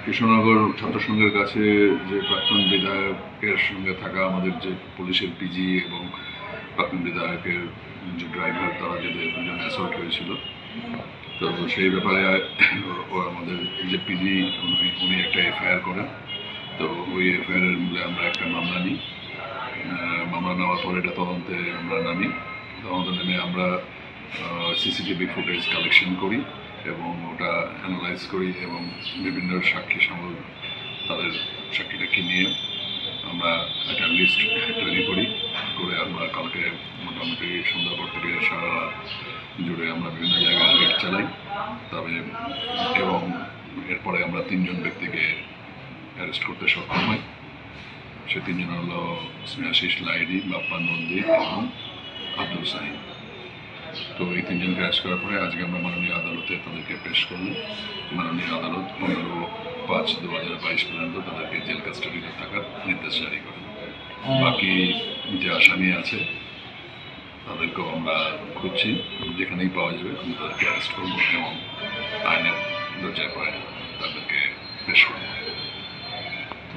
কৃষ্ণনগর ছাত্র সংঘের কাছে যে প্রাক্তন বিধায়কের সঙ্গে থাকা আমাদের যে পুলিশের পিজি এবং প্রাক্তন বিধায়কের যে ড্রাইভার তারা যাদের দুজন অ্যাসল্ট হয়েছিল, তো সেই ব্যাপারে ও আমাদের যে পিজি উনি একটা এফআইআর করেন। তো ওই এফআইআরের মূলে আমরা একটা মামলা নিই। মামলা নেওয়ার পরে এটা তদন্তে আমরা নামি। তদন্তে নেমে আমরা সিসিটিভি ফুটেজ কালেকশন করি এবং ওটা অ্যানালাইজ করি এবং বিভিন্ন সাক্ষী সমল তাদের সাক্ষীটাকে নিয়ে আমরা একটা লিস্ট তৈরি করি। আমরা কালকে মোটামুটি সন্ধ্যা পর থেকে সারা রাত জুড়ে আমরা বিভিন্ন জায়গায় রেড চালাই। তবে এবং এরপরে আমরা 3 জন ব্যক্তিকে অ্যারেস্ট করতে সক্ষম হই। সে 3 জন হলো স্নেহাশিস লাইডি, বাপ্পান নন্দী এবং আব্দুল সাহিদ। তো এই 3 জনকে অ্যারেস্ট করার পরে আজকে আমরা মাননীয় আদালতে তাদেরকে পেশ করলাম। মাননীয় আদালত 15/5/2022 পর্যন্ত তাদেরকে জেল কাস্টাডিতে থাকার নির্দেশ জারি করেন। বাকি যে আসামি আছে তাদেরকেও আমরা খুঁজছি, যেখানেই পাওয়া যাবে আমরা তাদেরকে অ্যারেস্ট করবো এবং আইনের দরজায় পায় তাদেরকে পেশ করবো।